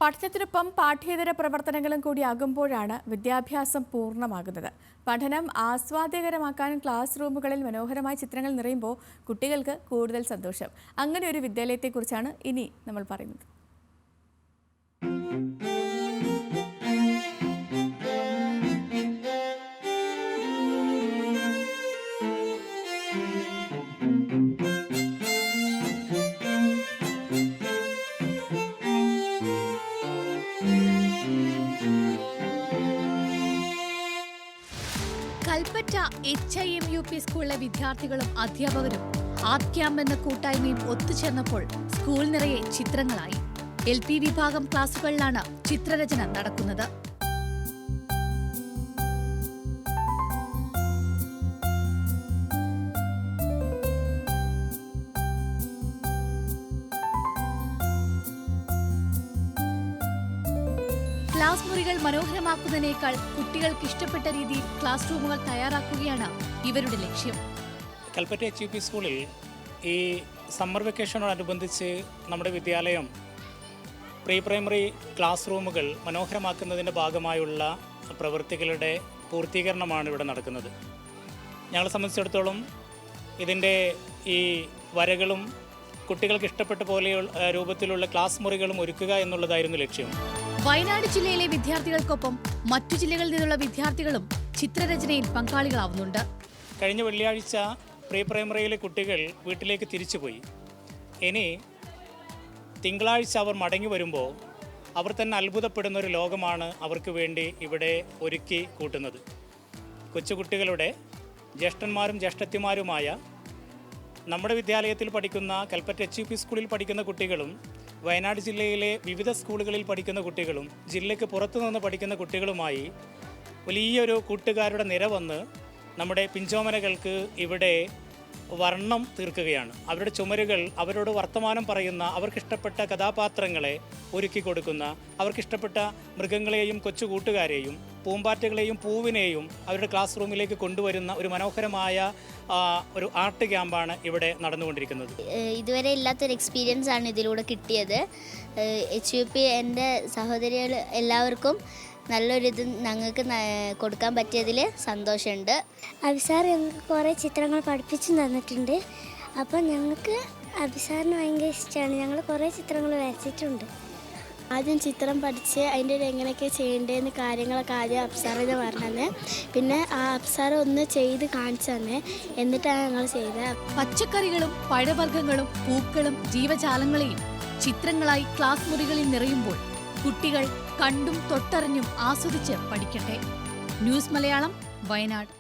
പഠനത്തിനൊപ്പം പാഠ്യേതര പ്രവർത്തനങ്ങളും കൂടിയാകുമ്പോഴാണ് വിദ്യാഭ്യാസം പൂർണ്ണമാകുന്നത്. പഠനം ആസ്വാദ്യകരമാക്കാൻ ക്ലാസ് റൂമുകളിൽ മനോഹരമായ ചിത്രങ്ങൾ നിറയുമ്പോൾ കുട്ടികൾക്ക് കൂടുതൽ സന്തോഷം. അങ്ങനെ ഒരു വിദ്യാലയത്തെക്കുറിച്ചാണ് ഇനി നമ്മൾ പറയുന്നത്. കൽപ്പറ്റ HIMUP സ്കൂളിലെ വിദ്യാർത്ഥികളും അധ്യാപകരും ആർട്ട് ക്യാമ്പ് എന്ന കൂട്ടായ്മയും ഒത്തുചേർന്നപ്പോൾ സ്കൂൾ നിറയെ ചിത്രങ്ങളായി. LP വിഭാഗം ക്ലാസുകളിലാണ് ചിത്രരചന നടക്കുന്നത്. ക്ലാസ് മുറികൾ മനോഹരമാക്കുന്നതിനേക്കാൾ കുട്ടികൾക്ക് ഇഷ്ടപ്പെട്ട രീതിയിൽ ക്ലാസ് റൂമുകൾ തയ്യാറാക്കുകയാണ് ഇവരുടെ ലക്ഷ്യം. കൽപ്പറ്റ HUP സ്കൂളിൽ ഈ സമ്മർ വെക്കേഷനോടനുബന്ധിച്ച് നമ്മുടെ വിദ്യാലയം പ്രീ പ്രൈമറി ക്ലാസ് റൂമുകൾ മനോഹരമാക്കുന്നതിൻ്റെ ഭാഗമായുള്ള പ്രവൃത്തികളുടെ പൂർത്തീകരണമാണ് ഇവിടെ നടക്കുന്നത്. ഞങ്ങളെ സംബന്ധിച്ചിടത്തോളം ഇതിൻ്റെ ഈ വരകളും കുട്ടികൾക്ക് ഇഷ്ടപ്പെട്ട പോലെയുള്ള രൂപത്തിലുള്ള ക്ലാസ് മുറികളും ഒരുക്കുക എന്നുള്ളതായിരുന്നു ലക്ഷ്യം. വയനാട് ജില്ലയിലെ വിദ്യാർത്ഥികൾക്കൊപ്പം മറ്റു ജില്ലകളിൽ നിന്നുള്ള വിദ്യാർത്ഥികളും ചിത്രരചനയിൽ പങ്കാളികളാവുന്നുണ്ട്. കഴിഞ്ഞ വെള്ളിയാഴ്ച പ്രീ പ്രൈമറിയിലെ കുട്ടികൾ വീട്ടിലേക്ക് തിരിച്ചുപോയി. ഇനി തിങ്കളാഴ്ച അവർ മടങ്ങി വരുമ്പോൾ അവർ തന്നെ അത്ഭുതപ്പെടുന്നൊരു ലോകമാണ് അവർക്ക് വേണ്ടി ഇവിടെ ഒരുക്കി കൂട്ടുന്നത്. കൊച്ചുകുട്ടികളുടെ ജ്യേഷ്ഠന്മാരും ജ്യേഷ്ഠത്തിമാരുമായ നമ്മുടെ വിദ്യാലയത്തിൽ പഠിക്കുന്ന കൽപ്പറ്റ HUP സ്കൂളിൽ പഠിക്കുന്ന കുട്ടികളും വയനാട് ജില്ലയിലെ വിവിധ സ്കൂളുകളിൽ പഠിക്കുന്ന കുട്ടികളും ജില്ലയ്ക്ക് പുറത്തുനിന്ന് പഠിക്കുന്ന കുട്ടികളുമായി വലിയൊരു കൂട്ടുകാരുടെ നിര വന്ന് നമ്മുടെ പിഞ്ചോമനകൾക്ക് ഇവിടെ വർണ്ണം തീർക്കുകയാണ്. അവരുടെ ചുമരുകൾ അവരോട് വർത്തമാനം പറയുന്ന, അവർക്കിഷ്ടപ്പെട്ട കഥാപാത്രങ്ങളെ ഒരുക്കി കൊടുക്കുന്ന, അവർക്കിഷ്ടപ്പെട്ട മൃഗങ്ങളെയും കൊച്ചു കൂട്ടുകാരെയും പൂമ്പാറ്റകളെയും പൂവിനെയും അവരുടെ ക്ലാസ് റൂമിലേക്ക് കൊണ്ടുവരുന്ന ഒരു മനോഹരമായ ഒരു ആർട്ട് ക്യാമ്പാണ് ഇവിടെ നടന്നുകൊണ്ടിരിക്കുന്നത്. ഇതുവരെ ഇല്ലാത്തൊരു എക്സ്പീരിയൻസ് ആണ് ഇതിലൂടെ കിട്ടിയത്. HUP എൻ്റെ സഹോദരികൾ എല്ലാവർക്കും നല്ലൊരിത് ഞങ്ങൾക്ക് കൊടുക്കാൻ പറ്റിയതിൽ സന്തോഷമുണ്ട്. അഭിസാർ ഞങ്ങൾക്ക് കുറേ ചിത്രങ്ങൾ പഠിപ്പിച്ചു തന്നിട്ടുണ്ട്. അപ്പോൾ ഞങ്ങൾക്ക് അഭിസാറിന് ഭയങ്കര ഇഷ്ടമാണ്. ഞങ്ങൾ കുറേ ചിത്രങ്ങൾ വരച്ചിട്ടുണ്ട്. ആദ്യം ചിത്രം പഠിച്ച് അതിൻ്റെ എങ്ങനെയൊക്കെ ചെയ്യേണ്ടതെന്ന് കാര്യങ്ങളൊക്കെ ആദ്യം അപ്സാറിനെ പറഞ്ഞത്. പിന്നെ ആ അപ്സാർ ഒന്ന് ചെയ്ത് കാണിച്ചു തന്നെ, എന്നിട്ടാണ് ഞങ്ങൾ ചെയ്തത്. പച്ചക്കറികളും പഴവർഗ്ഗങ്ങളും പൂക്കളും ജീവജാലങ്ങളെയും ചിത്രങ്ങളായി ക്ലാസ് മുറികളിൽ നിറയുമ്പോൾ കുട്ടികൾ കണ്ടും തൊട്ടറിഞ്ഞും ആസ്വദിച്ച് പഠിക്കട്ടെ. ന്യൂസ് മലയാളം, വയനാട്.